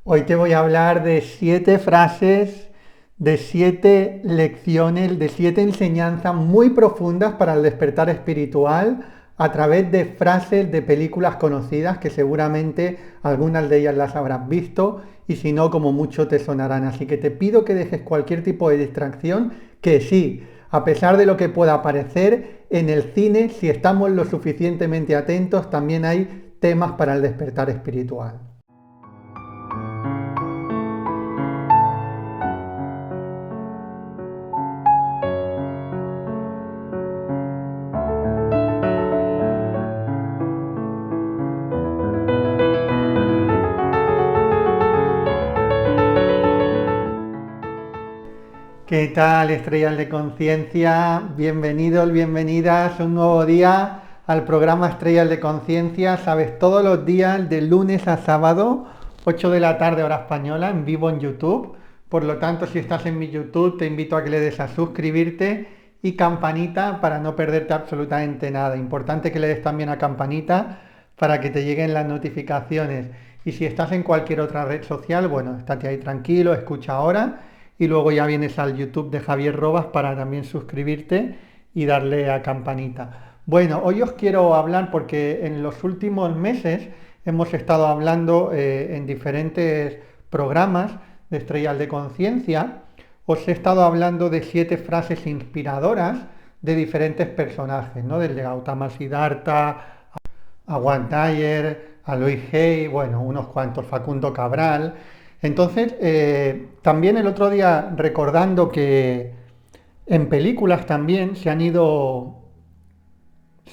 Hoy te voy a hablar de 7 frases, de 7 lecciones, de 7 enseñanzas muy profundas para el despertar espiritual a través de frases de películas conocidas que seguramente algunas de ellas las habrás visto y si no, como mucho te sonarán. Así que te pido que dejes cualquier tipo de distracción, que sí, a pesar de lo que pueda parecer, en el cine, si estamos lo suficientemente atentos, también hay temas para el despertar espiritual. ¿Qué tal, estrellas de conciencia? Bienvenidos, bienvenidas un nuevo día al programa Estrellas de Conciencia. Sabes, todos los días, de lunes a sábado, 8 de la tarde, hora española, en vivo en YouTube. Por lo tanto, si estás en mi YouTube, te invito a que le des a suscribirte y campanita para no perderte absolutamente nada. Importante que le des también a campanita para que te lleguen las notificaciones. Y si estás en cualquier otra red social, bueno, estate ahí tranquilo, escucha ahora y luego ya vienes al YouTube de Javier Robas para también suscribirte y darle a campanita. Bueno, hoy os quiero hablar porque en los últimos meses hemos estado hablando en diferentes programas de Estrellas de Conciencia. Os he estado hablando de 7 frases inspiradoras de diferentes personajes, ¿no? Desde Gautama Siddhartha a Juan Dyer, a Luis Hay, bueno, unos cuantos, Facundo Cabral. Entonces, también el otro día recordando que en películas también se han ido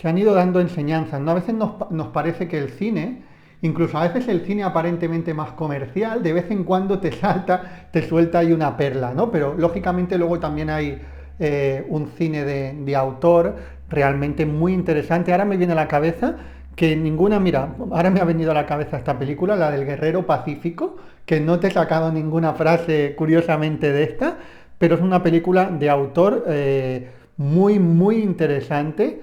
dando enseñanzas, ¿no? A veces nos parece que el cine, incluso a veces el cine aparentemente más comercial, de vez en cuando te suelta ahí una perla, ¿no? Pero lógicamente luego también hay un cine de autor realmente muy interesante. Ahora me viene a la cabeza que ninguna, mira, ahora me ha venido a la cabeza esta película, la del Guerrero Pacífico, que no te he sacado ninguna frase curiosamente de esta, pero es una película de autor muy, muy interesante,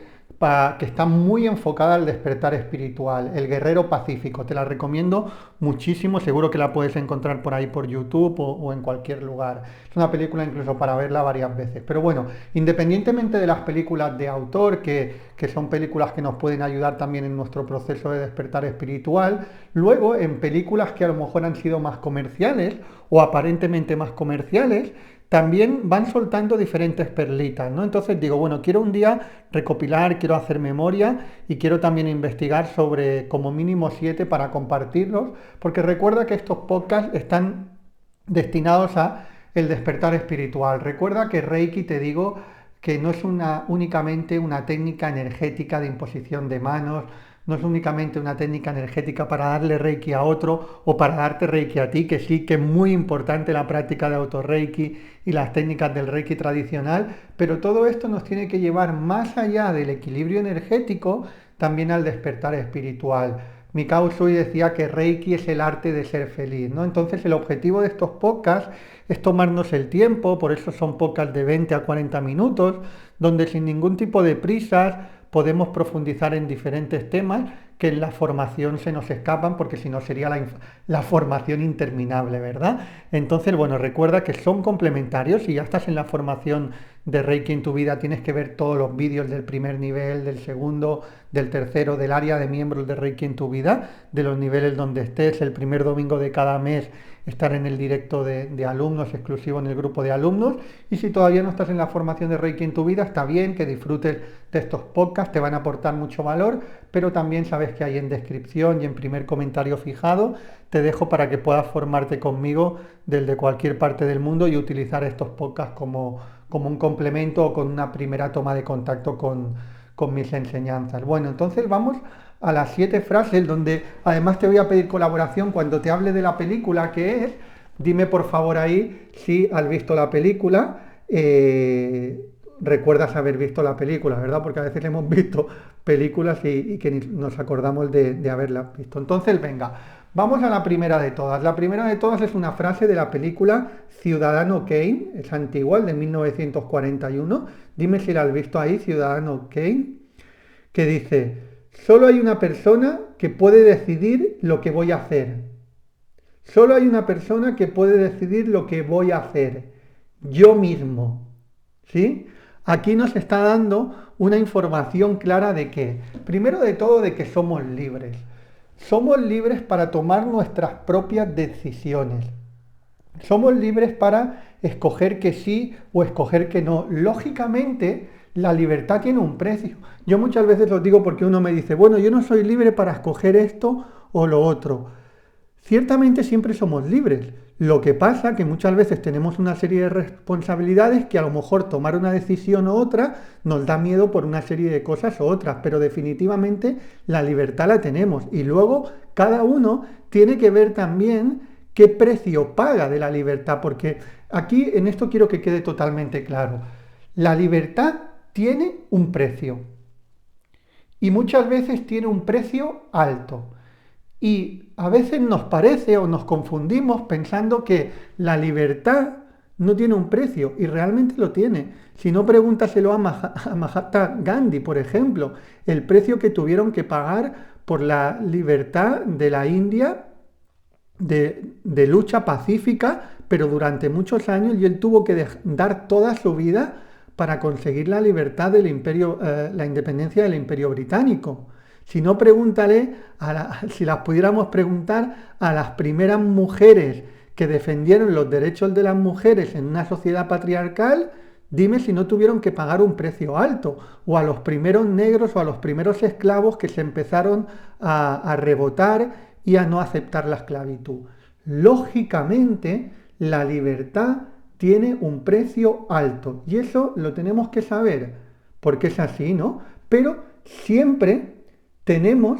que está muy enfocada al despertar espiritual, El Guerrero Pacífico. Te la recomiendo muchísimo, seguro que la puedes encontrar por ahí por YouTube o en cualquier lugar. Es una película incluso para verla varias veces. Pero bueno, independientemente de las películas de autor, que son películas que nos pueden ayudar también en nuestro proceso de despertar espiritual, luego en películas que a lo mejor han sido más comerciales o aparentemente más comerciales, también van soltando diferentes perlitas, ¿no? Entonces digo, bueno, quiero un día recopilar, quiero hacer memoria y quiero también investigar sobre como mínimo 7 para compartirlos, porque recuerda que estos podcasts están destinados a el despertar espiritual. Recuerda que Reiki, te digo, que no es únicamente una técnica energética de imposición de manos, no es únicamente una técnica energética para darle Reiki a otro o para darte Reiki a ti, que sí que es muy importante la práctica de autorreiki y las técnicas del Reiki tradicional, pero todo esto nos tiene que llevar más allá del equilibrio energético también al despertar espiritual. Mikao Usui decía que Reiki es el arte de ser feliz, ¿no? Entonces el objetivo de estos podcasts es tomarnos el tiempo, por eso son podcasts de 20 a 40 minutos, donde sin ningún tipo de prisas podemos profundizar en diferentes temas que en la formación se nos escapan, porque si no sería la formación interminable, ¿verdad? Entonces, bueno, recuerda que son complementarios. Si ya estás en la formación de Reiki en tu vida, tienes que ver todos los vídeos del primer nivel, del segundo, del tercero, del área de miembros de Reiki en tu vida, de los niveles donde estés, el primer domingo de cada mes estar en el directo de alumnos, exclusivo en el grupo de alumnos. Y si todavía no estás en la formación de Reiki en tu vida, está bien que disfrutes de estos podcasts, te van a aportar mucho valor, pero también sabes que hay en descripción y en primer comentario fijado, te dejo para que puedas formarte conmigo desde cualquier parte del mundo y utilizar estos podcasts como un complemento o con una primera toma de contacto con mis enseñanzas. Bueno, entonces vamos a las 7 frases donde además te voy a pedir colaboración cuando te hable de la película que es. Dime por favor ahí si has visto la película. Recuerdas haber visto la película, ¿verdad? Porque a veces hemos visto películas y que ni nos acordamos de haberla visto. Entonces, venga, vamos a la primera de todas. La primera de todas es una frase de la película Ciudadano Kane, es antigua, el de 1941. Dime si la has visto ahí, Ciudadano Kane, que dice, solo hay una persona que puede decidir lo que voy a hacer. Solo hay una persona que puede decidir lo que voy a hacer, yo mismo. ¿Sí? Aquí nos está dando una información clara de que, primero de todo, de que somos libres. Somos libres para tomar nuestras propias decisiones. Somos libres para escoger que sí o escoger que no. Lógicamente, la libertad tiene un precio. Yo muchas veces lo digo porque uno me dice, bueno, yo no soy libre para escoger esto o lo otro. Ciertamente siempre somos libres. Lo que pasa que muchas veces tenemos una serie de responsabilidades que a lo mejor tomar una decisión u otra nos da miedo por una serie de cosas u otras, pero definitivamente la libertad la tenemos. Y luego cada uno tiene que ver también qué precio paga de la libertad, porque aquí en esto quiero que quede totalmente claro. La libertad tiene un precio y muchas veces tiene un precio alto. Y a veces nos parece o nos confundimos pensando que la libertad no tiene un precio y realmente lo tiene. Si no, pregúntaselo a Mahatma Gandhi, por ejemplo, el precio que tuvieron que pagar por la libertad de la India de lucha pacífica, pero durante muchos años, y él tuvo que dar toda su vida para conseguir la libertad del imperio, la independencia del imperio británico. Si no, pregúntale, si las pudiéramos preguntar a las primeras mujeres que defendieron los derechos de las mujeres en una sociedad patriarcal, dime si no tuvieron que pagar un precio alto, o a los primeros negros o a los primeros esclavos que se empezaron a rebotar y a no aceptar la esclavitud. Lógicamente, la libertad tiene un precio alto y eso lo tenemos que saber, porque es así, ¿no? Pero siempre tenemos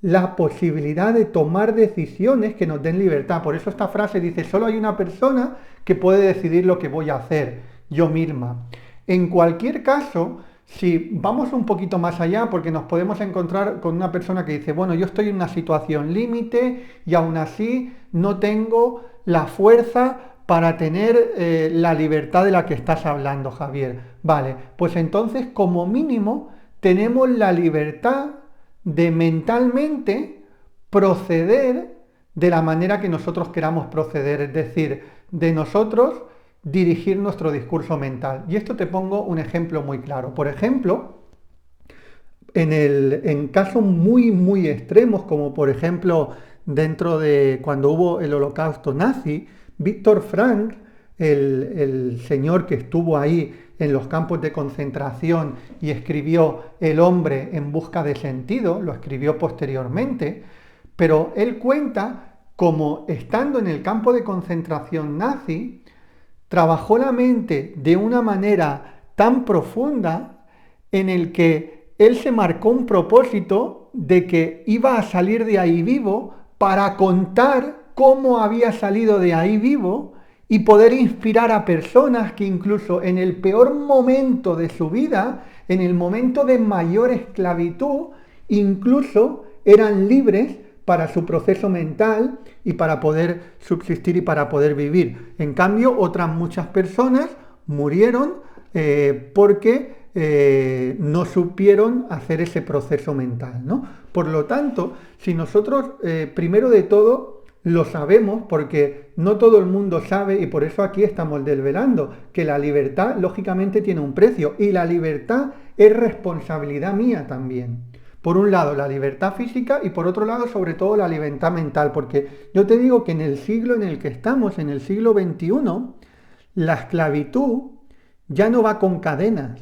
la posibilidad de tomar decisiones que nos den libertad. Por eso esta frase dice, solo hay una persona que puede decidir lo que voy a hacer, yo misma. En cualquier caso, si vamos un poquito más allá, porque nos podemos encontrar con una persona que dice, bueno, yo estoy en una situación límite y aún así no tengo la fuerza para tener la libertad de la que estás hablando, Javier. Vale, pues entonces como mínimo tenemos la libertad de mentalmente proceder de la manera que nosotros queramos proceder, es decir, de nosotros dirigir nuestro discurso mental. Y esto te pongo un ejemplo muy claro. Por ejemplo, en casos muy extremos, como por ejemplo dentro de cuando hubo el holocausto nazi, Víctor Frank, el señor que estuvo ahí en los campos de concentración y escribió El hombre en busca de sentido, lo escribió posteriormente, pero él cuenta cómo estando en el campo de concentración nazi, trabajó la mente de una manera tan profunda en el que él se marcó un propósito de que iba a salir de ahí vivo para contar cómo había salido de ahí vivo y poder inspirar a personas que incluso en el peor momento de su vida, en el momento de mayor esclavitud, incluso eran libres para su proceso mental y para poder subsistir y para poder vivir. En cambio, otras muchas personas murieron porque no supieron hacer ese proceso mental, ¿no? Por lo tanto, si nosotros, primero de todo, lo sabemos porque no todo el mundo sabe y por eso aquí estamos desvelando que la libertad lógicamente tiene un precio y la libertad es responsabilidad mía también. Por un lado la libertad física y por otro lado sobre todo la libertad mental, porque yo te digo que en el siglo en el que estamos, en el siglo XXI, la esclavitud ya no va con cadenas.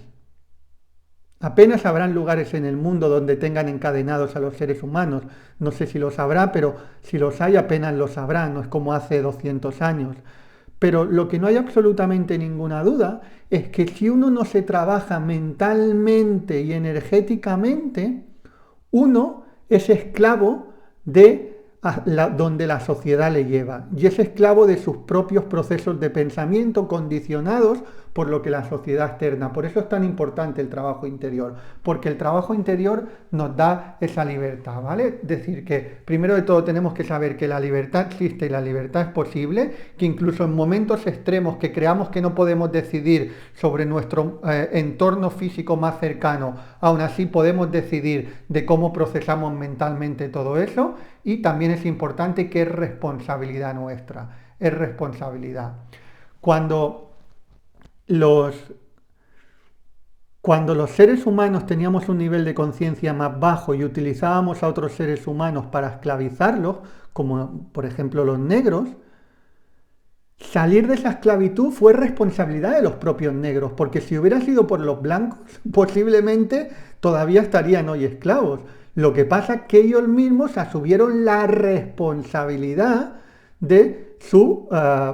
Apenas habrán lugares en el mundo donde tengan encadenados a los seres humanos. No sé si los habrá, pero si los hay apenas los habrá, no es como hace 200 años. Pero lo que no hay absolutamente ninguna duda es que si uno no se trabaja mentalmente y energéticamente, uno es esclavo de donde la sociedad le lleva y es esclavo de sus propios procesos de pensamiento condicionados por lo que la sociedad externa. Por eso es tan importante el trabajo interior, porque el trabajo interior nos da esa libertad, ¿vale? Es decir, que primero de todo tenemos que saber que la libertad existe y la libertad es posible, que incluso en momentos extremos que creamos que no podemos decidir sobre nuestro entorno físico más cercano, aún así podemos decidir de cómo procesamos mentalmente todo eso, y también es importante que es responsabilidad nuestra, es responsabilidad. Cuando los, cuando los seres humanos teníamos un nivel de conciencia más bajo y utilizábamos a otros seres humanos para esclavizarlos, como por ejemplo los negros, salir de esa esclavitud fue responsabilidad de los propios negros, porque si hubiera sido por los blancos, posiblemente todavía estarían hoy esclavos. Lo que pasa es que ellos mismos asumieron la responsabilidad de su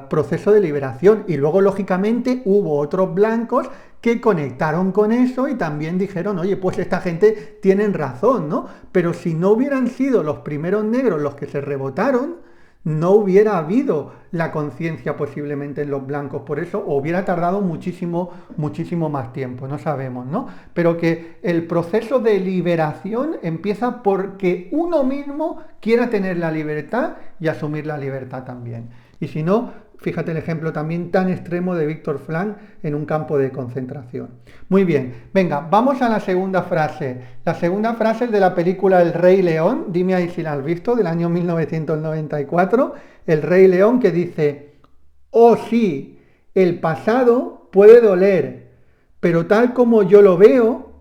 proceso de liberación, y luego lógicamente hubo otros blancos que conectaron con eso y también dijeron, oye, pues esta gente tienen razón, ¿no? Pero si no hubieran sido los primeros negros los que se rebotaron, no hubiera habido la conciencia posiblemente en los blancos, por eso hubiera tardado muchísimo, muchísimo más tiempo, no sabemos, ¿no? Pero que el proceso de liberación empieza porque uno mismo quiera tener la libertad y asumir la libertad también. Y si no, fíjate el ejemplo también tan extremo de Víctor Frank en un campo de concentración. Muy bien, venga, vamos a la segunda frase. La segunda frase es de la película El Rey León, dime ahí si la has visto, del año 1994. El Rey León, que dice, oh sí, el pasado puede doler, pero tal como yo lo veo,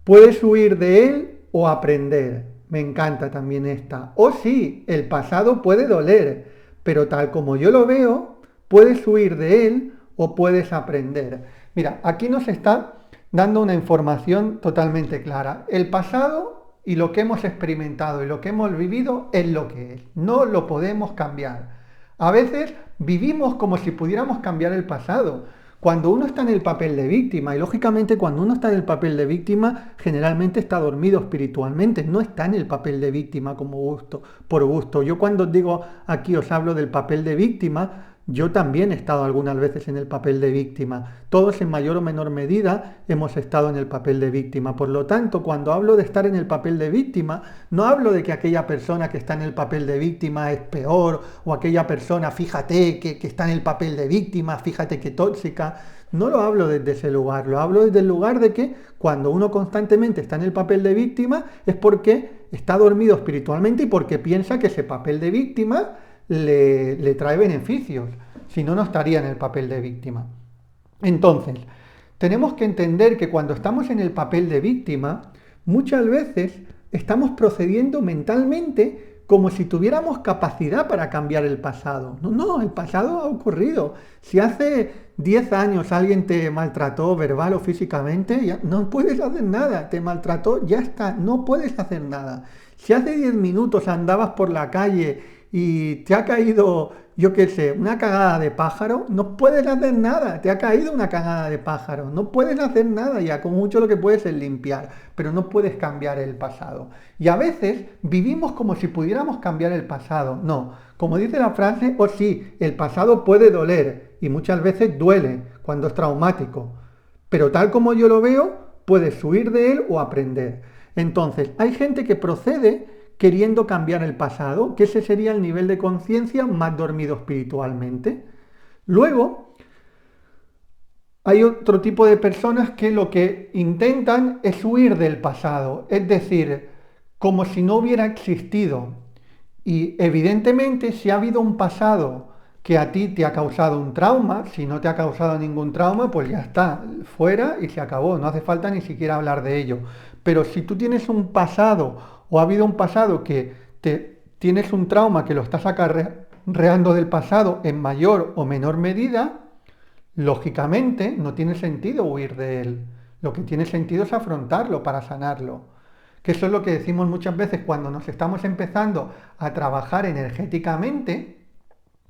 puedes huir de él o aprender. Me encanta también esta. Oh sí, el pasado puede doler, pero tal como yo lo veo, puedes huir de él o puedes aprender. Mira, aquí nos está dando una información totalmente clara. El pasado y lo que hemos experimentado y lo que hemos vivido es lo que es. No lo podemos cambiar. A veces vivimos como si pudiéramos cambiar el pasado. Cuando uno está en el papel de víctima, y lógicamente cuando uno está en el papel de víctima, generalmente está dormido espiritualmente, no está en el papel de víctima como gusto, por gusto. Yo cuando digo aquí os hablo del papel de víctima, yo también he estado algunas veces en el papel de víctima. Todos en mayor o menor medida hemos estado en el papel de víctima. Por lo tanto, cuando hablo de estar en el papel de víctima, no hablo de que aquella persona que está en el papel de víctima es peor, o aquella persona, fíjate, que está en el papel de víctima, fíjate qué tóxica. No lo hablo desde ese lugar, lo hablo desde el lugar de que cuando uno constantemente está en el papel de víctima es porque está dormido espiritualmente y porque piensa que ese papel de víctima le trae beneficios, si no, no estaría en el papel de víctima. Entonces, tenemos que entender que cuando estamos en el papel de víctima, muchas veces estamos procediendo mentalmente como si tuviéramos capacidad para cambiar el pasado. No, el pasado ha ocurrido. Si hace 10 años alguien te maltrató verbal o físicamente, ya no puedes hacer nada. Te maltrató, ya está, no puedes hacer nada. Si hace 10 minutos andabas por la calle y te ha caído, yo qué sé, una cagada de pájaro, no puedes hacer nada, te ha caído una cagada de pájaro, no puedes hacer nada ya, con mucho lo que puedes es limpiar, pero no puedes cambiar el pasado. Y a veces vivimos como si pudiéramos cambiar el pasado, no, como dice la frase, oh sí, el pasado puede doler, y muchas veces duele cuando es traumático, pero tal como yo lo veo, puedes huir de él o aprender. Entonces, hay gente que procede queriendo cambiar el pasado, que ese sería el nivel de conciencia más dormido espiritualmente. Luego, hay otro tipo de personas que lo que intentan es huir del pasado, es decir, como si no hubiera existido. Y evidentemente, si ha habido un pasado que a ti te ha causado un trauma, si no te ha causado ningún trauma, pues ya está, fuera y se acabó, no hace falta ni siquiera hablar de ello. Pero si tú tienes un pasado o ha habido un pasado que tienes un trauma que lo estás acarreando del pasado en mayor o menor medida, lógicamente no tiene sentido huir de él. Lo que tiene sentido es afrontarlo para sanarlo. Que eso es lo que decimos muchas veces cuando nos estamos empezando a trabajar energéticamente.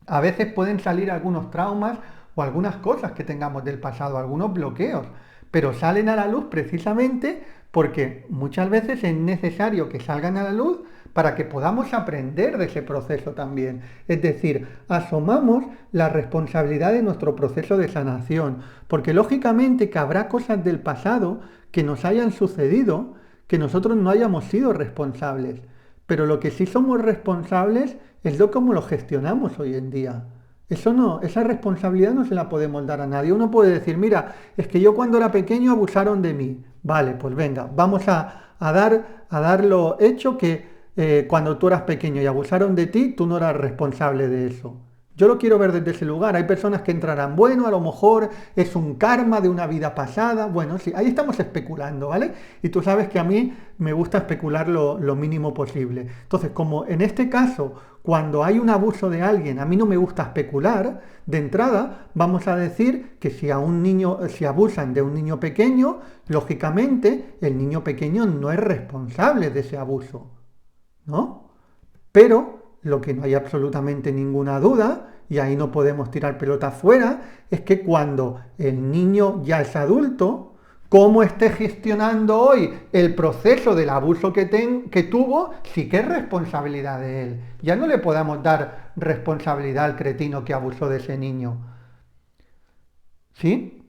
A veces pueden salir algunos traumas o algunas cosas que tengamos del pasado, algunos bloqueos, pero salen a la luz precisamente porque muchas veces es necesario que salgan a la luz para que podamos aprender de ese proceso también. Es decir, asomamos la responsabilidad de nuestro proceso de sanación, porque lógicamente que habrá cosas del pasado que nos hayan sucedido que nosotros no hayamos sido responsables, pero lo que sí somos responsables es lo cómo lo gestionamos hoy en día. Eso no, esa responsabilidad no se la podemos dar a nadie. Uno puede decir, mira, es que yo cuando era pequeño abusaron de mí. Vale, pues venga, vamos a dar lo hecho que cuando tú eras pequeño y abusaron de ti, tú no eras responsable de eso. Yo lo quiero ver desde ese lugar. Hay personas que entrarán, bueno, a lo mejor es un karma de una vida pasada. Bueno, sí, ahí estamos especulando, ¿vale? Y tú sabes que a mí me gusta especular lo mínimo posible. Entonces, como en este caso, cuando hay un abuso de alguien, a mí no me gusta especular, de entrada vamos a decir que si a un niño, si abusan de un niño pequeño, lógicamente el niño pequeño no es responsable de ese abuso, ¿no? Pero lo que no hay absolutamente ninguna duda, y ahí no podemos tirar pelota fuera, es que cuando el niño ya es adulto, cómo esté gestionando hoy el proceso del abuso que tuvo, sí que es responsabilidad de él. Ya no le podamos dar responsabilidad al cretino que abusó de ese niño. ¿Sí?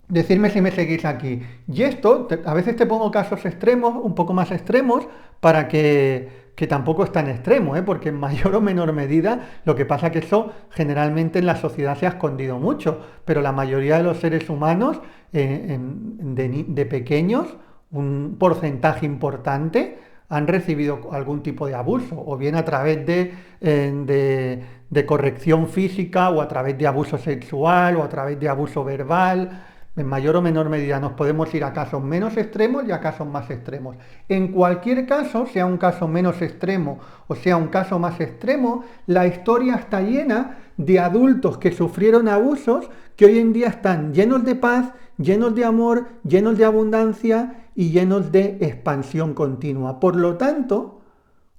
Decirme si me seguís aquí. Y esto, a veces te pongo casos extremos, un poco más extremos, para que tampoco es tan extremo, ¿eh? Porque en mayor o menor medida, lo que pasa que eso generalmente en la sociedad se ha escondido mucho, pero la mayoría de los seres humanos de pequeños, un porcentaje importante, han recibido algún tipo de abuso, o bien a través de corrección física, o a través de abuso sexual, o a través de abuso verbal. En mayor o menor medida nos podemos ir a casos menos extremos y a casos más extremos. En cualquier caso, sea un caso menos extremo o sea un caso más extremo, la historia está llena de adultos que sufrieron abusos que hoy en día están llenos de paz, llenos de amor, llenos de abundancia y llenos de expansión continua. Por lo tanto,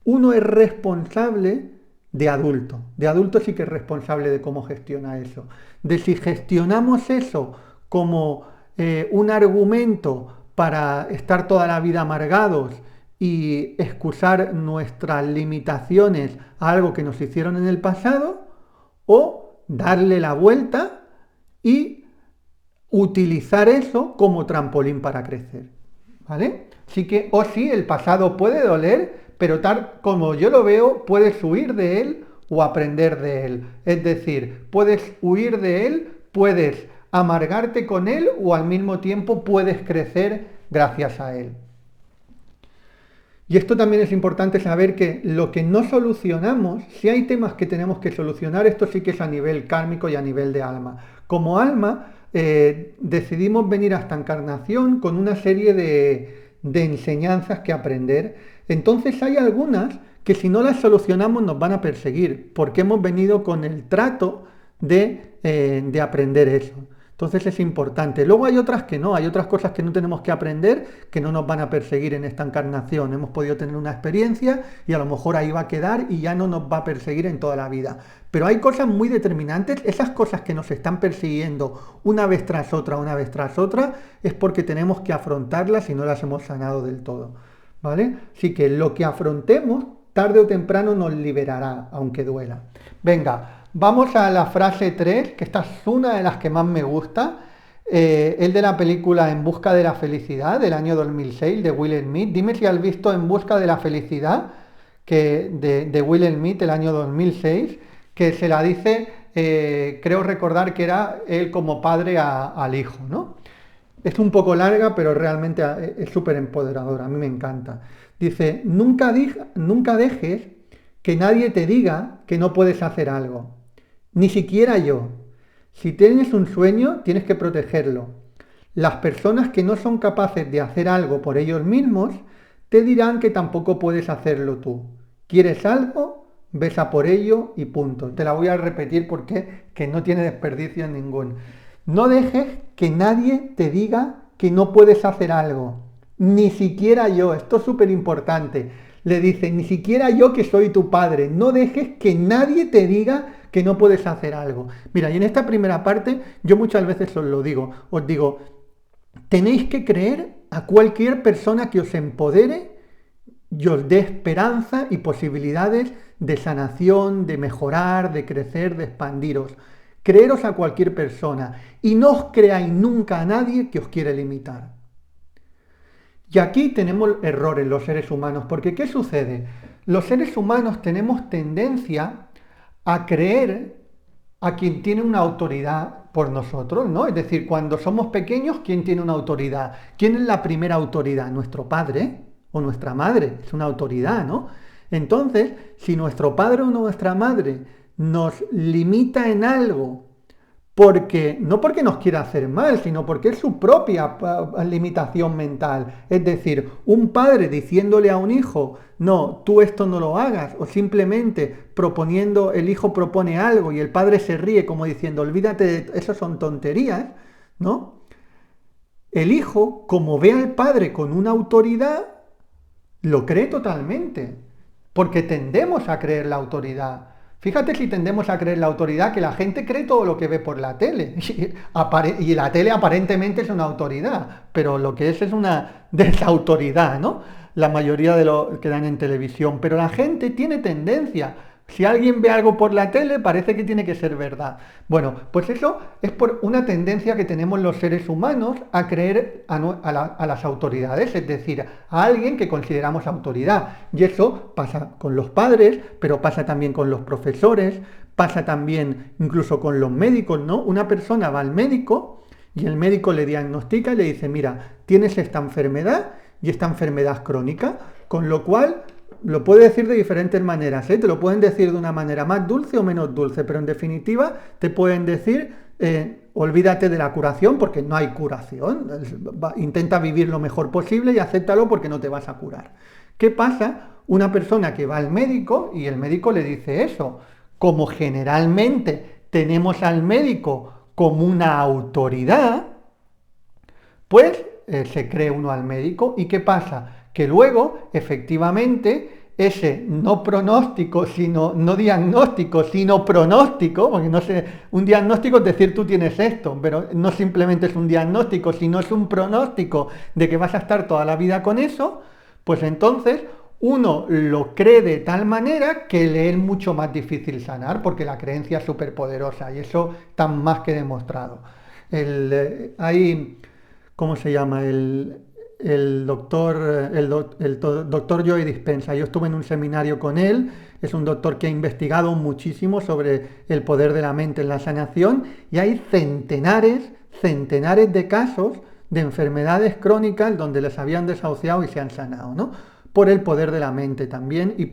uno es responsable de adulto. De adulto sí que es responsable de cómo gestiona eso. De si gestionamos eso como un argumento para estar toda la vida amargados y excusar nuestras limitaciones a algo que nos hicieron en el pasado, o darle la vuelta y utilizar eso como trampolín para crecer. ¿Vale? Así que, o sí, el pasado puede doler, pero tal como yo lo veo, puedes huir de él o aprender de él. Es decir, puedes huir de él, puedes amargarte con él o al mismo tiempo puedes crecer gracias a él. Y esto también es importante saber que lo que no solucionamos, si hay temas que tenemos que solucionar, esto sí que es a nivel kármico y a nivel de alma. Como alma, decidimos venir a esta encarnación con una serie de enseñanzas que aprender. Entonces hay algunas que si no las solucionamos nos van a perseguir, porque hemos venido con el trato de aprender eso. Entonces es importante. Luego hay otras que no, hay otras cosas que no tenemos que aprender, que no nos van a perseguir en esta encarnación. Hemos podido tener una experiencia y a lo mejor ahí va a quedar y ya no nos va a perseguir en toda la vida. Pero hay cosas muy determinantes, esas cosas que nos están persiguiendo una vez tras otra, es porque tenemos que afrontarlas y no las hemos sanado del todo. ¿Vale? Así que lo que afrontemos, tarde o temprano nos liberará, aunque duela. Venga. Vamos a la frase 3, que esta es una de las que más me gusta, el de la película En busca de la felicidad, del año 2006, de Will Smith. Dime si has visto En busca de la felicidad, de Will Smith, el año 2006, que se la dice, creo recordar que era él como padre al hijo, ¿no? Es un poco larga, pero realmente es súper empoderadora, a mí me encanta. Dice, nunca dejes que nadie te diga que no puedes hacer algo. Ni siquiera yo. Si tienes un sueño, tienes que protegerlo. Las personas que no son capaces de hacer algo por ellos mismos, te dirán que tampoco puedes hacerlo tú. ¿Quieres algo? Ves a por ello y punto. Te la voy a repetir porque que no tiene desperdicio ningún. No dejes que nadie te diga que no puedes hacer algo. Ni siquiera yo. Esto es súper importante. Le dice, ni siquiera yo que soy tu padre. No dejes que nadie te diga que no puedes hacer algo. Mira, y en esta primera parte yo muchas veces os digo, tenéis que creer a cualquier persona que os empodere y os dé esperanza y posibilidades de sanación, de mejorar, de crecer, de expandiros. Creeros a cualquier persona y no os creáis nunca a nadie que os quiere limitar. Y aquí tenemos errores los seres humanos, porque ¿qué sucede? Los seres humanos tenemos tendencia a creer a quien tiene una autoridad por nosotros, ¿no? Es decir, cuando somos pequeños, ¿quién tiene una autoridad? ¿Quién es la primera autoridad? ¿Nuestro padre o nuestra madre? Es una autoridad, ¿no? Entonces, si nuestro padre o nuestra madre nos limita en algo, no porque nos quiera hacer mal, sino porque es su propia limitación mental. Es decir, un padre diciéndole a un hijo, no, tú esto no lo hagas, o simplemente proponiendo, el hijo propone algo y el padre se ríe como diciendo, olvídate de eso, son tonterías, ¿no? El hijo, como ve al padre con una autoridad, lo cree totalmente, porque tendemos a creer la autoridad. Fíjate si tendemos a creer la autoridad, que la gente cree todo lo que ve por la tele. Y la tele aparentemente es una autoridad, pero lo que es una desautoridad, ¿no? La mayoría de lo que dan en televisión. Pero la gente tiene tendencia. Si alguien ve algo por la tele, parece que tiene que ser verdad. Bueno, pues eso es por una tendencia que tenemos los seres humanos a creer a las autoridades, es decir, a alguien que consideramos autoridad. Y eso pasa con los padres, pero pasa también con los profesores, pasa también incluso con los médicos, ¿no? Una persona va al médico y el médico le diagnostica y le dice, mira, tienes esta enfermedad y esta enfermedad es crónica, con lo cual lo puede decir de diferentes maneras, ¿eh? Te lo pueden decir de una manera más dulce o menos dulce, pero en definitiva te pueden decir, olvídate de la curación porque no hay curación, intenta vivir lo mejor posible y acéptalo porque no te vas a curar. ¿Qué pasa? Una persona que va al médico y el médico le dice eso, como generalmente tenemos al médico como una autoridad, pues se cree uno al médico. ¿Y qué pasa? Que luego, efectivamente, ese no pronóstico, sino no diagnóstico, sino pronóstico, porque no sé, un diagnóstico es decir tú tienes esto, pero no simplemente es un diagnóstico, sino es un pronóstico de que vas a estar toda la vida con eso, pues entonces uno lo cree de tal manera que le es mucho más difícil sanar, porque la creencia es súper poderosa y eso está más que demostrado. Hay, ¿cómo se llama? El doctor Joe Dispenza. Yo estuve en un seminario con él, es un doctor que ha investigado muchísimo sobre el poder de la mente en la sanación y hay centenares de casos de enfermedades crónicas donde les habían desahuciado y se han sanado, ¿no? Por el poder de la mente también y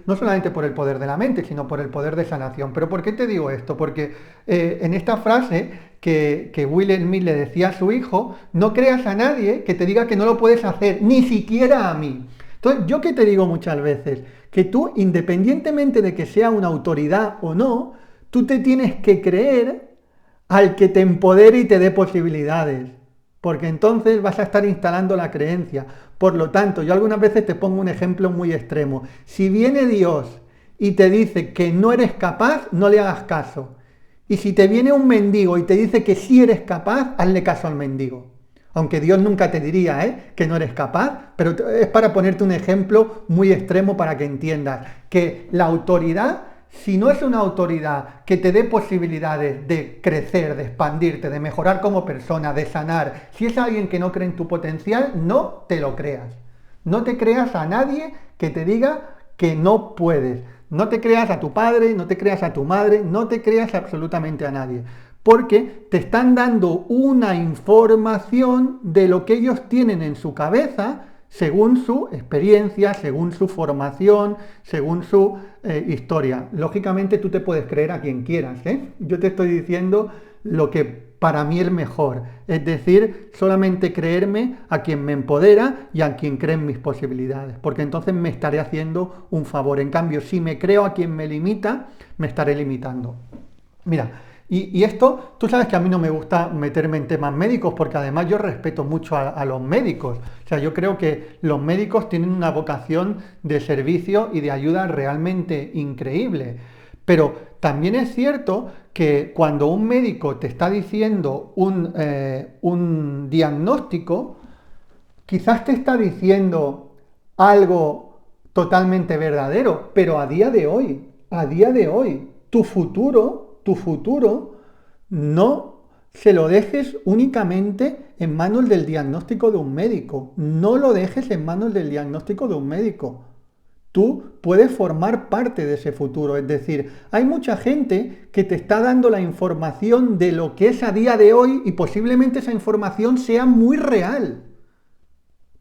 no solamente por el poder de la mente, sino por el poder de sanación. ¿Pero por qué te digo esto? Porque en esta frase que Will Smith le decía a su hijo, no creas a nadie que te diga que no lo puedes hacer, ni siquiera a mí. Entonces, yo que te digo muchas veces, que tú, independientemente de que sea una autoridad o no, tú te tienes que creer al que te empodere y te dé posibilidades, porque entonces vas a estar instalando la creencia. Por lo tanto, yo algunas veces te pongo un ejemplo muy extremo. Si viene Dios y te dice que no eres capaz, no le hagas caso. Y si te viene un mendigo y te dice que sí eres capaz, hazle caso al mendigo. Aunque Dios nunca te diría que no eres capaz, pero es para ponerte un ejemplo muy extremo para que entiendas que la autoridad, si no es una autoridad que te dé posibilidades de crecer, de expandirte, de mejorar como persona, de sanar, si es alguien que no cree en tu potencial, no te lo creas. No te creas a nadie que te diga que no puedes. No te creas a tu padre, no te creas a tu madre, no te creas absolutamente a nadie. Porque te están dando una información de lo que ellos tienen en su cabeza según su experiencia, según su formación, según su historia. Lógicamente tú te puedes creer a quien quieras, ¿eh? Yo te estoy diciendo lo que para mí es mejor, es decir, solamente creerme a quien me empodera y a quien cree en mis posibilidades, porque entonces me estaré haciendo un favor. En cambio, si me creo a quien me limita, me estaré limitando. Mira, y esto, tú sabes que a mí no me gusta meterme en temas médicos porque además yo respeto mucho a los médicos. O sea, yo creo que los médicos tienen una vocación de servicio y de ayuda realmente increíble. Pero también es cierto que cuando un médico te está diciendo un diagnóstico, quizás te está diciendo algo totalmente verdadero, pero a día de hoy, tu futuro, no se lo dejes únicamente en manos del diagnóstico de un médico, no lo dejes en manos del diagnóstico de un médico. Tú puedes formar parte de ese futuro, es decir, hay mucha gente que te está dando la información de lo que es a día de hoy y posiblemente esa información sea muy real,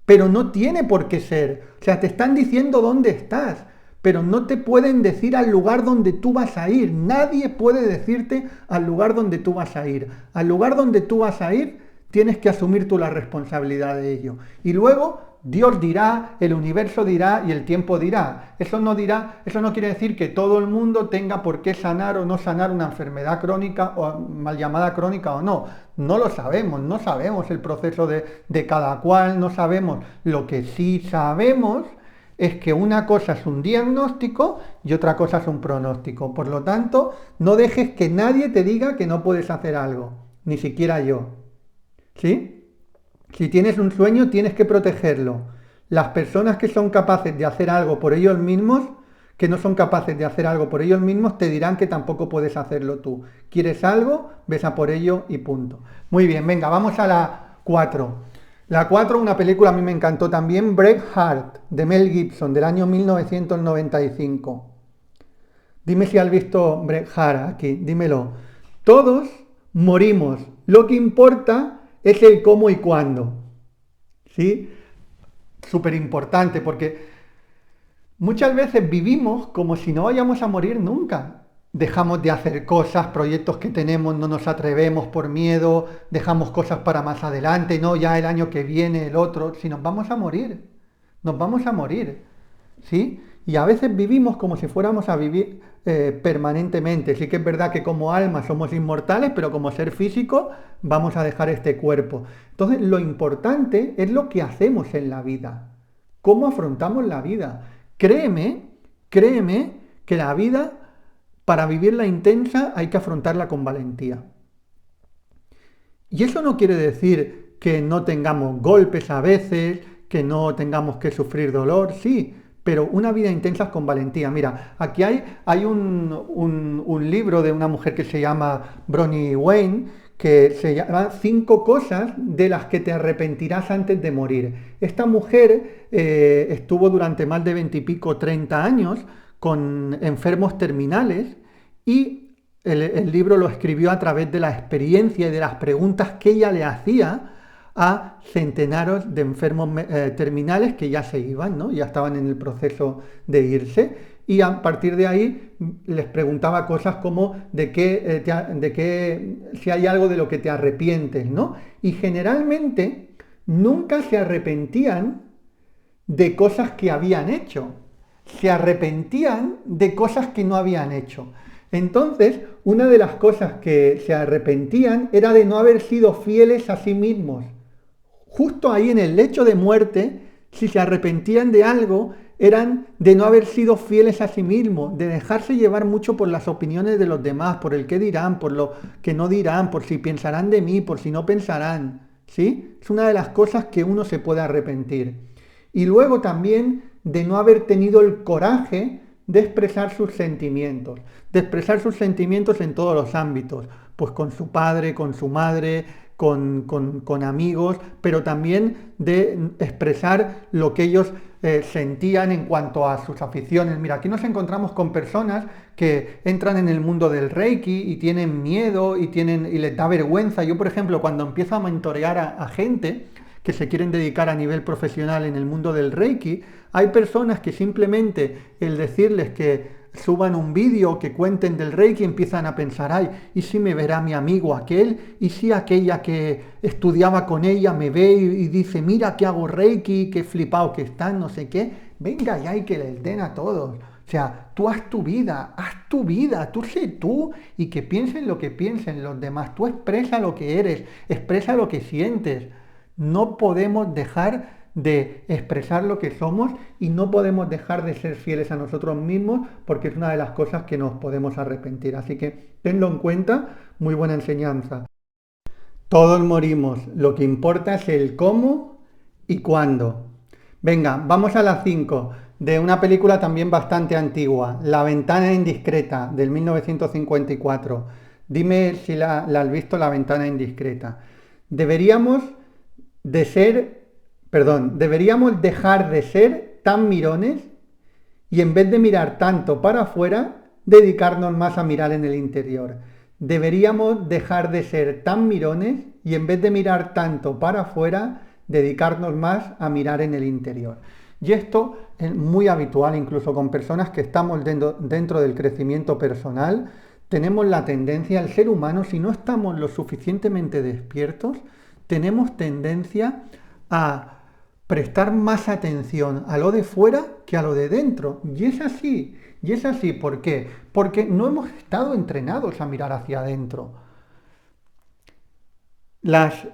pero no tiene por qué ser. O sea, te están diciendo dónde estás, pero no te pueden decir al lugar donde tú vas a ir. Nadie puede decirte al lugar donde tú vas a ir. Al lugar donde tú vas a ir, tienes que asumir tú la responsabilidad de ello. Y luego Dios dirá, el universo dirá y el tiempo dirá. Eso no quiere decir que todo el mundo tenga por qué sanar o no sanar una enfermedad crónica o mal llamada crónica o no. No lo sabemos, no sabemos el proceso de cada cual, no sabemos. Lo que sí sabemos es que una cosa es un diagnóstico y otra cosa es un pronóstico. Por lo tanto, no dejes que nadie te diga que no puedes hacer algo, ni siquiera yo. ¿Sí? Si tienes un sueño, tienes que protegerlo. Las personas que son capaces de hacer algo por ellos mismos, que no son capaces de hacer algo por ellos mismos, te dirán que tampoco puedes hacerlo tú. ¿Quieres algo? Ves a por ello y punto. Muy bien, venga, vamos a la 4. La 4, una película a mí me encantó también, Braveheart, de Mel Gibson, del año 1995. Dime si has visto Braveheart aquí, dímelo. Todos morimos, lo que importa es el cómo y cuándo. ¿Sí? Súper importante porque muchas veces vivimos como si no vayamos a morir nunca. Dejamos de hacer cosas, proyectos que tenemos, no nos atrevemos por miedo, dejamos cosas para más adelante, no, ya el año que viene, el otro, si nos vamos a morir, nos vamos a morir, ¿sí? Y a veces vivimos como si fuéramos a vivir permanentemente. Sí que es verdad que como alma somos inmortales, pero como ser físico vamos a dejar este cuerpo. Entonces lo importante es lo que hacemos en la vida, cómo afrontamos la vida. Créeme que la vida, para vivirla intensa, hay que afrontarla con valentía. Y eso no quiere decir que no tengamos golpes a veces, que no tengamos que sufrir dolor, sí, pero una vida intensa es con valentía. Mira, aquí hay un libro de una mujer que se llama Bronnie Wayne, que se llama 5 cosas de las que te arrepentirás antes de morir. Esta mujer estuvo durante más de 20 y pico, 30 años con enfermos terminales y el libro lo escribió a través de la experiencia y de las preguntas que ella le hacía a centenares de enfermos terminales que ya se iban, ¿no? Ya estaban en el proceso de irse, y a partir de ahí les preguntaba cosas como si hay algo de lo que te arrepientes, ¿no? Y generalmente nunca se arrepentían de cosas que habían hecho, se arrepentían de cosas que no habían hecho. Entonces, una de las cosas que se arrepentían era de no haber sido fieles a sí mismos. Justo ahí en el lecho de muerte, si se arrepentían de algo, eran de no haber sido fieles a sí mismos, de dejarse llevar mucho por las opiniones de los demás, por el qué dirán, por lo que no dirán, por si pensarán de mí, por si no pensarán. ¿Sí? Es una de las cosas que uno se puede arrepentir. Y luego también de no haber tenido el coraje de expresar sus sentimientos, en todos los ámbitos, pues con su padre, con su madre, con amigos, pero también de expresar lo que ellos sentían en cuanto a sus aficiones. Mira, aquí nos encontramos con personas que entran en el mundo del Reiki y tienen miedo y les da vergüenza. Yo, por ejemplo, cuando empiezo a mentorear a gente que se quieren dedicar a nivel profesional en el mundo del Reiki, hay personas que simplemente el decirles que suban un vídeo, que cuenten del Reiki, empiezan a pensar, ay, ¿y si me verá mi amigo aquel? ¿Y si aquella que estudiaba con ella me ve y dice, mira que hago Reiki, qué flipado que están, no sé qué? Venga ya y que les den a todos. O sea, tú haz tu vida, tú sé tú y que piensen lo que piensen los demás. Tú expresa lo que eres, expresa lo que sientes. No podemos dejar de expresar lo que somos y no podemos dejar de ser fieles a nosotros mismos porque es una de las cosas que nos podemos arrepentir. Así que tenlo en cuenta, muy buena enseñanza. Todos morimos, lo que importa es el cómo y cuándo. Venga, vamos a las 5. de una película también bastante antigua, La ventana indiscreta, del 1954. Dime si la has visto, La ventana indiscreta. Deberíamos de ser, deberíamos dejar de ser tan mirones y en vez de mirar tanto para afuera, dedicarnos más a mirar en el interior. Deberíamos dejar de ser tan mirones y en vez de mirar tanto para afuera, dedicarnos más a mirar en el interior. Y esto es muy habitual incluso con personas que estamos dentro del crecimiento personal. Tenemos la tendencia, el ser humano, si no estamos lo suficientemente despiertos, tenemos tendencia a prestar más atención a lo de fuera que a lo de dentro. Y es así, ¿por qué? Porque no hemos estado entrenados a mirar hacia adentro. Las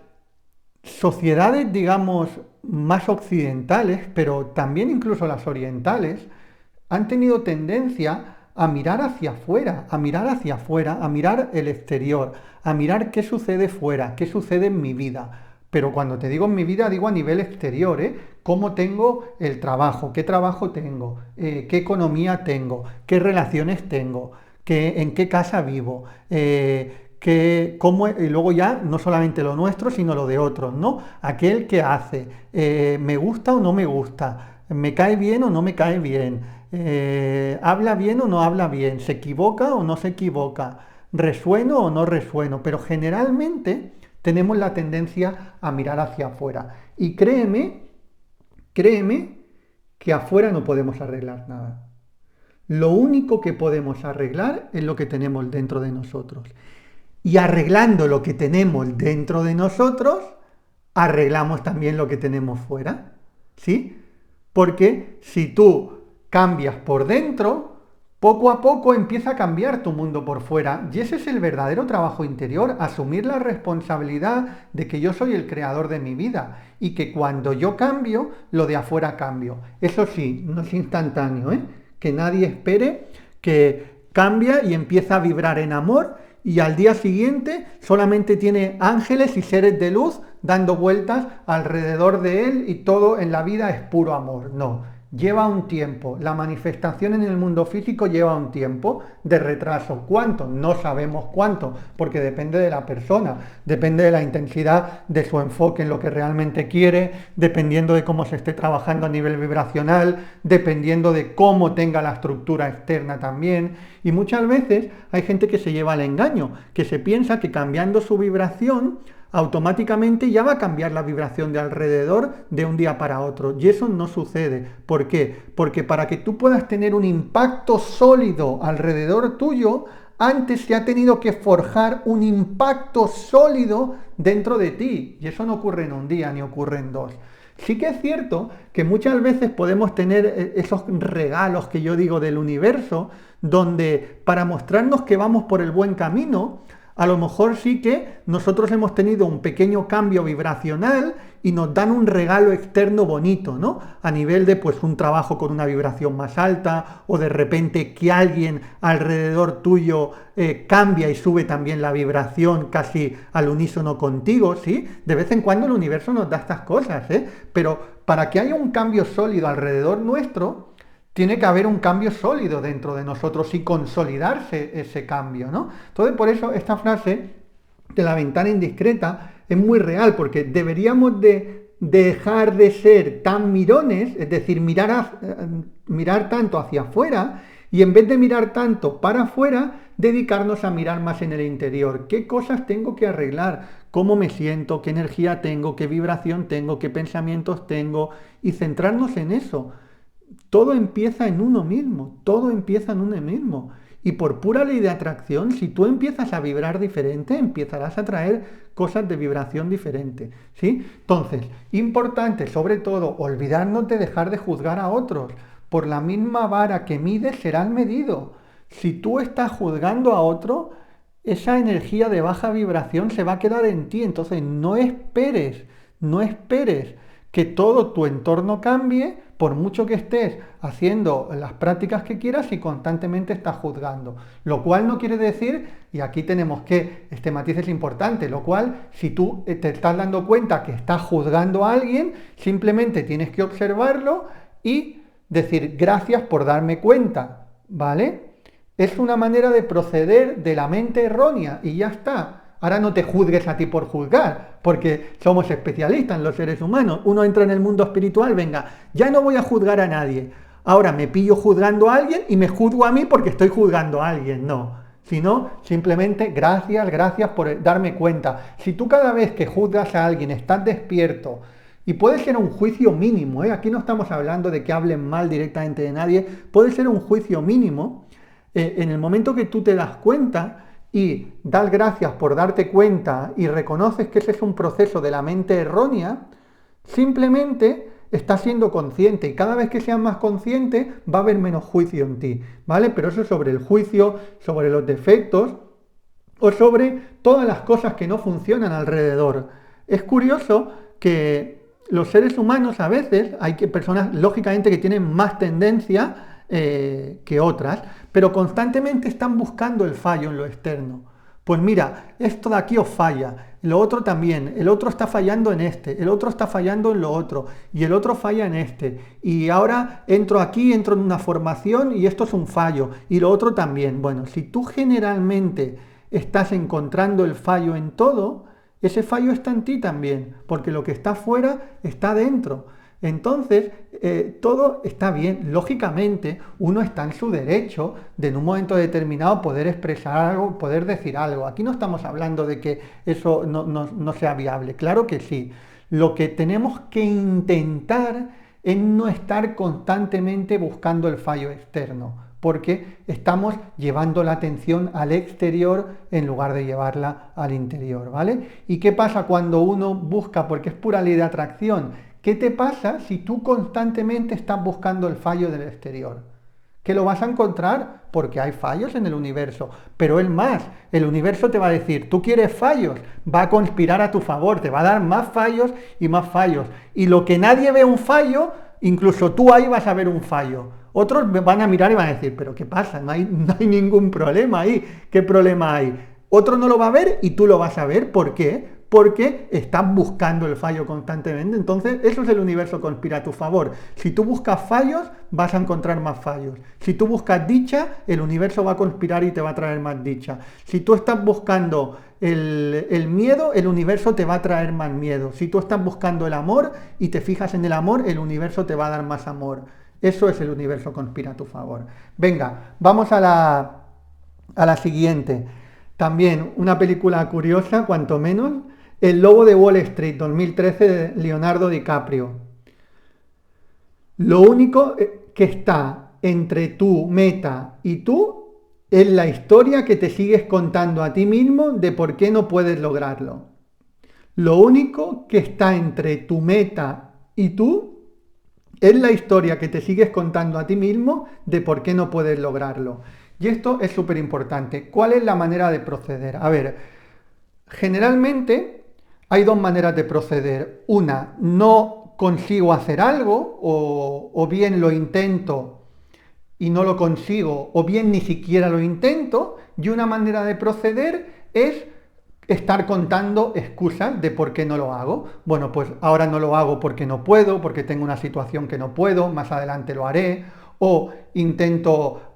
sociedades, digamos, más occidentales, pero también incluso las orientales, han tenido tendencia a mirar hacia afuera, a mirar hacia afuera, a mirar el exterior, a mirar qué sucede fuera, qué sucede en mi vida. Pero cuando te digo en mi vida, digo a nivel exterior, ¿eh? ¿Cómo tengo el trabajo? ¿Qué trabajo tengo? ¿Qué economía tengo? ¿Qué relaciones tengo? ¿En qué casa vivo? Y luego ya no solamente lo nuestro, sino lo de otros, ¿no? Aquel que hace, me gusta o no me gusta, me cae bien o no me cae bien, habla bien o no habla bien, se equivoca o no se equivoca, resueno o no resueno, pero generalmente tenemos la tendencia a mirar hacia afuera. Y créeme que afuera no podemos arreglar nada. Lo único que podemos arreglar es lo que tenemos dentro de nosotros. Y arreglando lo que tenemos dentro de nosotros, arreglamos también lo que tenemos fuera. ¿Sí? Porque si tú cambias por dentro, poco a poco empieza a cambiar tu mundo por fuera. Y ese es el verdadero trabajo interior, asumir la responsabilidad de que yo soy el creador de mi vida y que cuando yo cambio, lo de afuera cambio. Eso sí, no es instantáneo, ¿eh? Que nadie espere que cambia y empieza a vibrar en amor y al día siguiente solamente tiene ángeles y seres de luz dando vueltas alrededor de él y todo en la vida es puro amor. No, lleva un tiempo. La manifestación en el mundo físico lleva un tiempo de retraso. ¿Cuánto? No sabemos cuánto, porque depende de la persona, depende de la intensidad de su enfoque en lo que realmente quiere, dependiendo de cómo se esté trabajando a nivel vibracional, dependiendo de cómo tenga la estructura externa también. Y muchas veces hay gente que se lleva al engaño, que se piensa que cambiando su vibración automáticamente ya va a cambiar la vibración de alrededor de un día para otro. Y eso no sucede. ¿Por qué? Porque para que tú puedas tener un impacto sólido alrededor tuyo, antes se ha tenido que forjar un impacto sólido dentro de ti. Y eso no ocurre en un día ni ocurre en dos. Sí que es cierto que muchas veces podemos tener esos regalos que yo digo del universo, donde para mostrarnos que vamos por el buen camino, a lo mejor sí que nosotros hemos tenido un pequeño cambio vibracional y nos dan un regalo externo bonito, ¿no? A nivel de pues un trabajo con una vibración más alta o de repente que alguien alrededor tuyo cambia y sube también la vibración casi al unísono contigo, ¿sí? De vez en cuando el universo nos da estas cosas, ¿eh? Pero para que haya un cambio sólido alrededor nuestro, tiene que haber un cambio sólido dentro de nosotros y consolidarse ese cambio, ¿no? Entonces, por eso esta frase de la ventana indiscreta es muy real, porque deberíamos de dejar de ser tan mirones, es decir, mirar tanto hacia afuera, y en vez de mirar tanto para afuera, dedicarnos a mirar más en el interior. ¿Qué cosas tengo que arreglar? ¿Cómo me siento? ¿Qué energía tengo? ¿Qué vibración tengo? ¿Qué pensamientos tengo? Y centrarnos en eso. Todo empieza en uno mismo, todo empieza en uno mismo. Y por pura ley de atracción, si tú empiezas a vibrar diferente, empezarás a traer cosas de vibración diferente, ¿sí? Entonces, importante, sobre todo, olvidarnos de dejar de juzgar a otros. Por la misma vara que mides, serás medido. Si tú estás juzgando a otro, esa energía de baja vibración se va a quedar en ti. Entonces, no esperes que todo tu entorno cambie, por mucho que estés haciendo las prácticas que quieras y constantemente estás juzgando. Lo cual no quiere decir, y aquí tenemos que, este matiz es importante, lo cual, si tú te estás dando cuenta que estás juzgando a alguien, simplemente tienes que observarlo y decir gracias por darme cuenta, ¿vale? Es una manera de proceder de la mente errónea y ya está. Ahora no te juzgues a ti por juzgar, porque somos especialistas en los seres humanos. Uno entra en el mundo espiritual, venga, ya no voy a juzgar a nadie. Ahora me pillo juzgando a alguien y me juzgo a mí porque estoy juzgando a alguien. No, sino simplemente gracias por darme cuenta. Si tú cada vez que juzgas a alguien estás despierto, y puede ser un juicio mínimo, aquí no estamos hablando de que hablen mal directamente de nadie, puede ser un juicio mínimo, en el momento que tú te das cuenta y das gracias por darte cuenta y reconoces que ese es un proceso de la mente errónea, simplemente estás siendo consciente y cada vez que seas más consciente va a haber menos juicio en ti, ¿vale? Pero eso es sobre el juicio, sobre los defectos o sobre todas las cosas que no funcionan alrededor. Es curioso que los seres humanos a veces, hay personas lógicamente que tienen más tendencia que otras, pero constantemente están buscando el fallo en lo externo. Pues mira, esto de aquí os falla, lo otro también, el otro está fallando en este, el otro está fallando en lo otro, y el otro falla en este, y ahora entro aquí, entro en una formación y esto es un fallo, y lo otro también. Bueno, si tú generalmente estás encontrando el fallo en todo, ese fallo está en ti también, porque lo que está fuera está dentro. Entonces, todo está bien. Lógicamente, uno está en su derecho de en un momento determinado poder expresar algo, poder decir algo. Aquí no estamos hablando de que eso no sea viable. Claro que sí. Lo que tenemos que intentar es no estar constantemente buscando el fallo externo, porque estamos llevando la atención al exterior en lugar de llevarla al interior, ¿vale? ¿Y qué pasa cuando uno busca, porque es pura ley de atracción? ¿Qué te pasa si tú constantemente estás buscando el fallo del exterior? Que lo vas a encontrar porque hay fallos en el universo. Pero es más, el universo te va a decir, tú quieres fallos, va a conspirar a tu favor, te va a dar más fallos y más fallos. Y lo que nadie ve un fallo, incluso tú ahí vas a ver un fallo. Otros van a mirar y van a decir, pero ¿qué pasa? No hay ningún problema ahí. ¿Qué problema hay? Otro no lo va a ver y tú lo vas a ver. ¿Por qué? Porque estás buscando el fallo constantemente. Entonces, eso es el universo conspira a tu favor. Si tú buscas fallos, vas a encontrar más fallos. Si tú buscas dicha, el universo va a conspirar y te va a traer más dicha. Si tú estás buscando el miedo, el universo te va a traer más miedo. Si tú estás buscando el amor y te fijas en el amor, el universo te va a dar más amor. Eso es el universo conspira a tu favor. Venga, vamos a la siguiente. También una película curiosa, cuanto menos. El Lobo de Wall Street, 2013, de Leonardo DiCaprio. Lo único que está entre tu meta y tú es la historia que te sigues contando a ti mismo de por qué no puedes lograrlo. Lo único que está entre tu meta y tú es la historia que te sigues contando a ti mismo de por qué no puedes lograrlo. Y esto es súper importante. ¿Cuál es la manera de proceder? A ver, generalmente hay dos maneras de proceder. Una, no consigo hacer algo, o bien lo intento y no lo consigo, o bien ni siquiera lo intento. Y una manera de proceder es estar contando excusas de por qué no lo hago. Bueno, pues ahora no lo hago porque no puedo, porque tengo una situación que no puedo, más adelante lo haré. O intento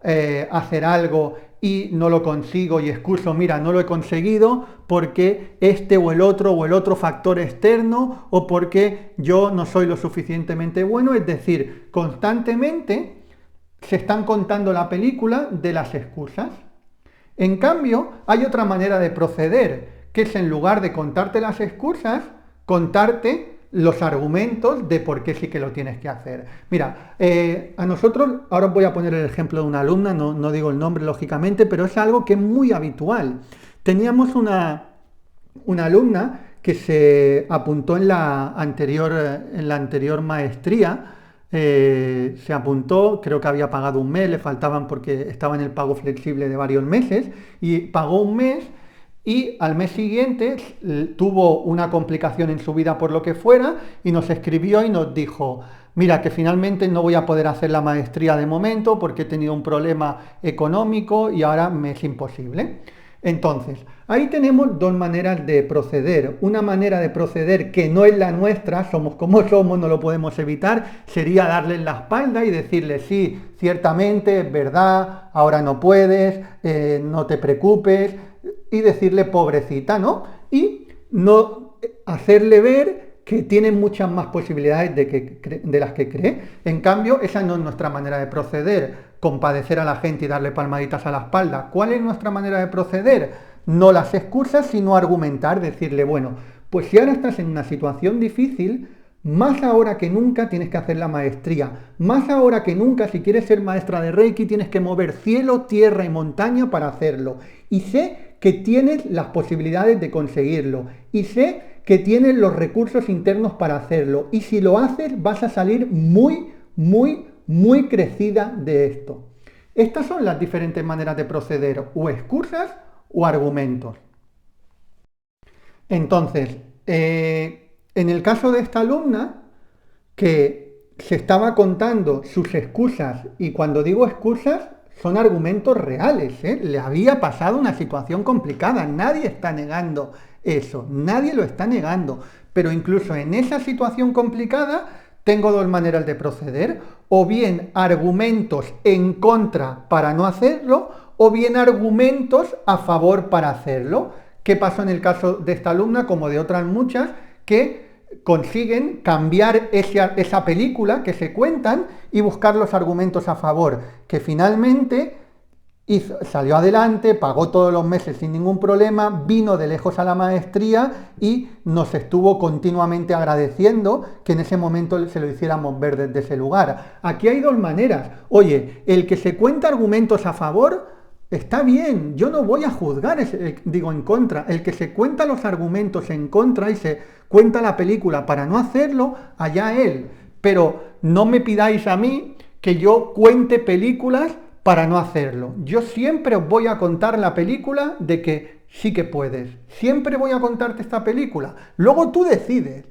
hacer algo y no lo consigo y excuso, mira, no lo he conseguido porque este o el otro factor externo, o porque yo no soy lo suficientemente bueno. Es decir, constantemente se están contando la película de las excusas. En cambio, hay otra manera de proceder, que es, en lugar de contarte las excusas, contarte los argumentos de por qué sí que lo tienes que hacer. Mira, a nosotros, ahora os voy a poner el ejemplo de una alumna, no digo el nombre lógicamente, pero es algo que es muy habitual. Teníamos una alumna que se apuntó en la anterior maestría, se apuntó, creo que había pagado un mes, le faltaban porque estaba en el pago flexible de varios meses, y pagó un mes. Y al mes siguiente tuvo una complicación en su vida por lo que fuera y nos escribió y nos dijo, mira, que finalmente no voy a poder hacer la maestría de momento porque he tenido un problema económico y ahora me es imposible. Entonces, ahí tenemos dos maneras de proceder. Una manera de proceder que no es la nuestra, somos como somos, no lo podemos evitar, sería darle en la espalda y decirle, sí, ciertamente, es verdad, ahora no puedes, no te preocupes, y decirle pobrecita, ¿no? Y no hacerle ver que tiene muchas más posibilidades de las que cree. En cambio, esa no es nuestra manera de proceder, compadecer a la gente y darle palmaditas a la espalda. ¿Cuál es nuestra manera de proceder? No las excusas, sino argumentar, decirle, bueno, pues si ahora estás en una situación difícil, más ahora que nunca tienes que hacer la maestría. Más ahora que nunca, si quieres ser maestra de Reiki, tienes que mover cielo, tierra y montaña para hacerlo. Y sé que tienes las posibilidades de conseguirlo. Y sé que tienes los recursos internos para hacerlo. Y si lo haces, vas a salir muy, muy, muy crecida de esto. Estas son las diferentes maneras de proceder, o excusas o argumentos. Entonces, en el caso de esta alumna, que se estaba contando sus excusas, y cuando digo excusas, son argumentos reales, ¿eh? Le había pasado una situación complicada, nadie está negando eso, nadie lo está negando, pero incluso en esa situación complicada tengo dos maneras de proceder, o bien argumentos en contra para no hacerlo, o bien argumentos a favor para hacerlo. ¿Qué pasó en el caso de esta alumna, como de otras muchas, que consiguen cambiar esa película que se cuentan y buscar los argumentos a favor, que finalmente salió adelante, pagó todos los meses sin ningún problema, vino de lejos a la maestría y nos estuvo continuamente agradeciendo que en ese momento se lo hiciéramos ver desde ese lugar? Aquí hay dos maneras. Oye, el que se cuenta argumentos a favor está bien, yo no voy a juzgar, digo en contra. El que se cuenta los argumentos en contra y se cuenta la película para no hacerlo, allá él. Pero no me pidáis a mí que yo cuente películas para no hacerlo. Yo siempre os voy a contar la película de que sí que puedes. Siempre voy a contarte esta película. Luego tú decides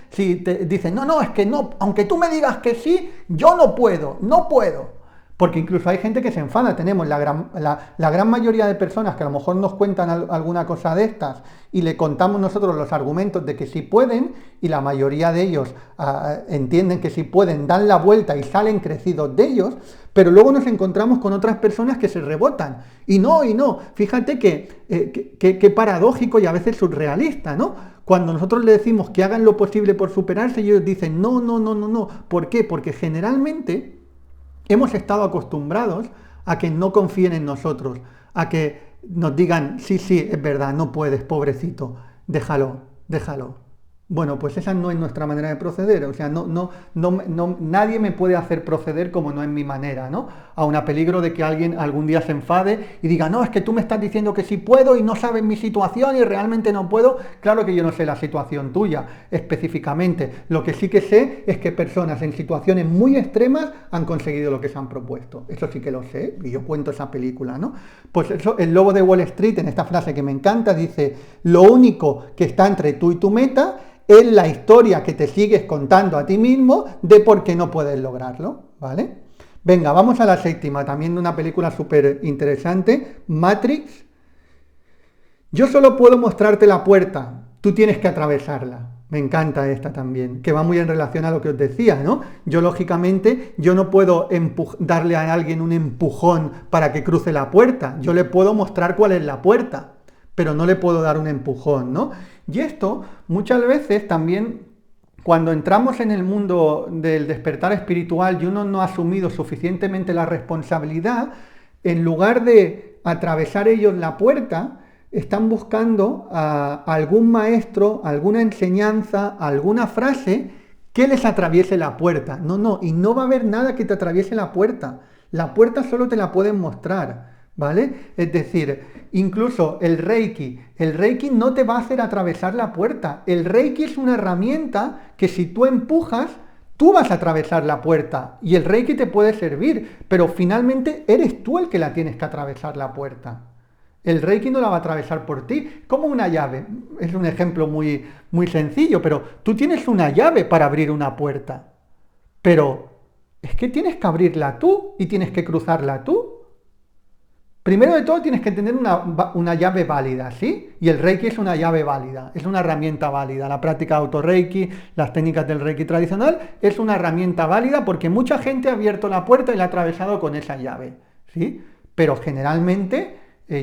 si te dicen, no, es que no, aunque tú me digas que sí, yo no puedo. Porque incluso hay gente que se enfada. Tenemos la gran mayoría de personas que a lo mejor nos cuentan alguna cosa de estas y le contamos nosotros los argumentos de que sí pueden, y la mayoría de ellos entienden que sí pueden, dan la vuelta y salen crecidos de ellos, pero luego nos encontramos con otras personas que se rebotan. Y no, fíjate que paradójico y a veces surrealista, ¿no? Cuando nosotros le decimos que hagan lo posible por superarse, ellos dicen no. ¿Por qué? Porque generalmente hemos estado acostumbrados a que no confíen en nosotros, a que nos digan, sí, es verdad, no puedes, pobrecito, déjalo. Bueno, pues esa no es nuestra manera de proceder. O sea, nadie me puede hacer proceder como no es mi manera, ¿no? Aun a peligro de que alguien algún día se enfade y diga, no, es que tú me estás diciendo que sí puedo y no sabes mi situación y realmente no puedo. Claro que yo no sé la situación tuya específicamente. Lo que sí que sé es que personas en situaciones muy extremas han conseguido lo que se han propuesto. Eso sí que lo sé, y yo cuento esa película, ¿no? Pues eso, el lobo de Wall Street, en esta frase que me encanta, dice, lo único que está entre tú y tu meta es la historia que te sigues contando a ti mismo de por qué no puedes lograrlo, ¿vale? Venga, vamos a la séptima, también de una película súper interesante, Matrix. Yo solo puedo mostrarte la puerta, tú tienes que atravesarla. Me encanta esta también, que va muy en relación a lo que os decía, ¿no? Yo, lógicamente, yo no puedo darle a alguien un empujón para que cruce la puerta. Yo le puedo mostrar cuál es la puerta, pero no le puedo dar un empujón, ¿no? Y esto muchas veces también, cuando entramos en el mundo del despertar espiritual y uno no ha asumido suficientemente la responsabilidad, en lugar de atravesar ellos la puerta, están buscando a algún maestro, alguna enseñanza, alguna frase que les atraviese la puerta. No, y no va a haber nada que te atraviese la puerta. La puerta solo te la pueden mostrar, ¿vale? Es decir, incluso el Reiki no te va a hacer atravesar la puerta. El Reiki es una herramienta que si tú empujas, tú vas a atravesar la puerta y el Reiki te puede servir, pero finalmente eres tú el que la tienes que atravesar la puerta. El Reiki no la va a atravesar por ti, como una llave. Es un ejemplo muy, muy sencillo, pero tú tienes una llave para abrir una puerta, pero es que tienes que abrirla tú y tienes que cruzarla tú. Primero de todo tienes que tener una llave válida, ¿sí? Y el Reiki es una llave válida, es una herramienta válida. La práctica de auto-Reiki, las técnicas del Reiki tradicional, es una herramienta válida porque mucha gente ha abierto la puerta y la ha atravesado con esa llave, ¿sí? Pero generalmente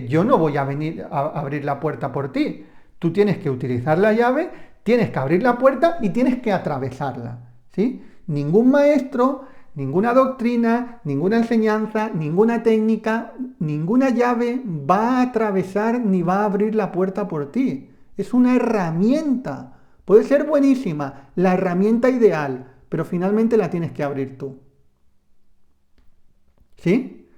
yo no voy a venir a abrir la puerta por ti. Tú tienes que utilizar la llave, tienes que abrir la puerta y tienes que atravesarla, ¿sí? Ningún maestro, ninguna doctrina, ninguna enseñanza, ninguna técnica, ninguna llave va a atravesar ni va a abrir la puerta por ti. Es una herramienta. Puede ser buenísima, la herramienta ideal, pero finalmente la tienes que abrir tú. ¿Sí?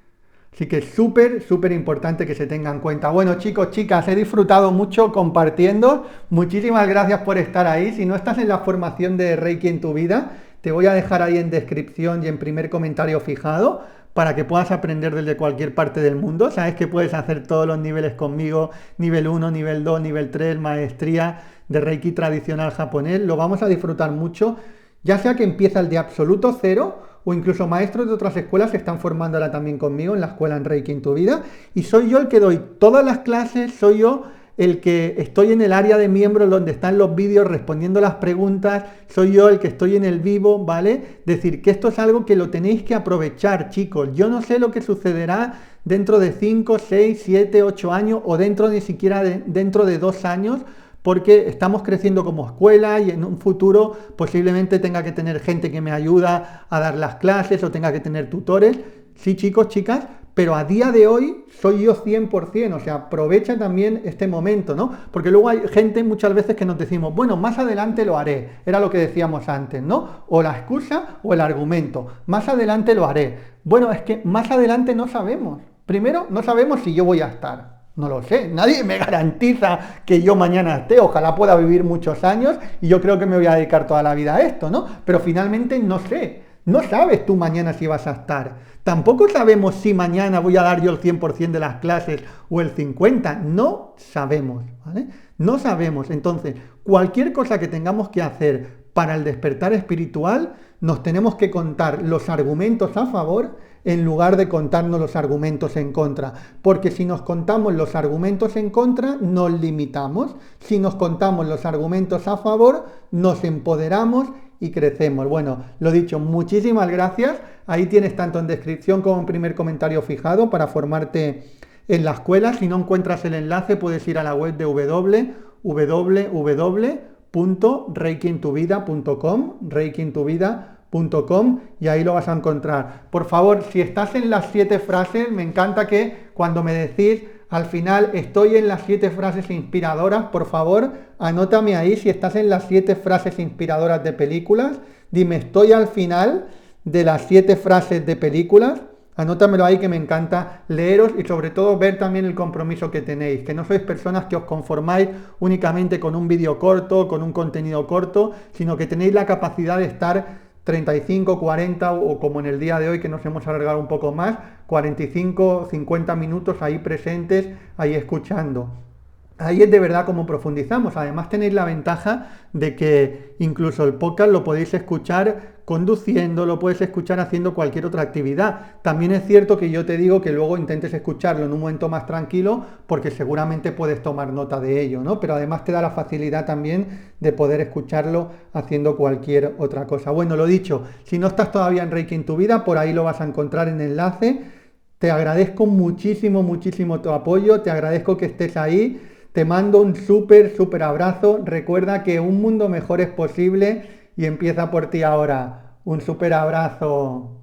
Así que es súper, súper importante que se tenga en cuenta. Bueno, chicos, chicas, he disfrutado mucho compartiendo. Muchísimas gracias por estar ahí. Si no estás en la formación de Reiki en tu vida, te voy a dejar ahí en descripción y en primer comentario fijado para que puedas aprender desde cualquier parte del mundo. Sabes que puedes hacer todos los niveles conmigo, nivel 1, nivel 2, nivel 3, maestría de Reiki tradicional japonés. Lo vamos a disfrutar mucho, ya sea que empieza el de absoluto cero o incluso maestros de otras escuelas se están formando ahora también conmigo en la escuela en Reiki en tu vida. Y soy yo el que doy todas las clases, soy yo el que estoy en el área de miembros donde están los vídeos respondiendo las preguntas, soy yo el que estoy en el vivo, ¿vale? Decir que esto es algo que lo tenéis que aprovechar, chicos. Yo no sé lo que sucederá dentro de 5, 6, 7, 8 años o dentro ni siquiera dentro de 2 años, porque estamos creciendo como escuela y en un futuro posiblemente tenga que tener gente que me ayuda a dar las clases o tenga que tener tutores. Sí, chicos, chicas, pero a día de hoy soy yo 100%, o sea, aprovecha también este momento, ¿no? Porque luego hay gente muchas veces que nos decimos, bueno, más adelante lo haré, era lo que decíamos antes, ¿no? O la excusa o el argumento, más adelante lo haré. Bueno, es que más adelante no sabemos. Primero, no sabemos si yo voy a estar. No lo sé, nadie me garantiza que yo mañana esté, ojalá pueda vivir muchos años y yo creo que me voy a dedicar toda la vida a esto, ¿no? Pero finalmente no sé, no sabes tú mañana si vas a estar. Tampoco sabemos si mañana voy a dar yo el 100% de las clases o el 50%, no sabemos, ¿vale? No sabemos, entonces cualquier cosa que tengamos que hacer para el despertar espiritual, nos tenemos que contar los argumentos a favor en lugar de contarnos los argumentos en contra. Porque si nos contamos los argumentos en contra, nos limitamos. Si nos contamos los argumentos a favor, nos empoderamos y crecemos. Bueno, lo dicho, muchísimas gracias. Ahí tienes tanto en descripción como en primer comentario fijado para formarte en la escuela. Si no encuentras el enlace, puedes ir a la web de www.reikientuvida.com, reikientuvida.com, y ahí lo vas a encontrar. Por favor, si estás en las 7 frases, me encanta que cuando me decís al final estoy en las 7 frases inspiradoras, por favor, anótame ahí si estás en las 7 frases inspiradoras de películas. Dime, estoy al final de las 7 frases de películas. Anótamelo ahí, que me encanta leeros y sobre todo ver también el compromiso que tenéis, que no sois personas que os conformáis únicamente con un vídeo corto, con un contenido corto, sino que tenéis la capacidad de estar 35, 40 o como en el día de hoy que nos hemos alargado un poco más, 45, 50 minutos ahí presentes, ahí escuchando. Ahí es de verdad como profundizamos. Además tenéis la ventaja de que incluso el podcast lo podéis escuchar conduciendo, lo puedes escuchar haciendo cualquier otra actividad. También es cierto que yo te digo que luego intentes escucharlo en un momento más tranquilo porque seguramente puedes tomar nota de ello, ¿no? Pero además te da la facilidad también de poder escucharlo haciendo cualquier otra cosa. Bueno, lo dicho, si no estás todavía en Reiki en tu vida, por ahí lo vas a encontrar en enlace. Te agradezco muchísimo, muchísimo tu apoyo, te agradezco que estés ahí. Te mando un súper, súper abrazo. Recuerda que un mundo mejor es posible y empieza por ti ahora. Un súper abrazo.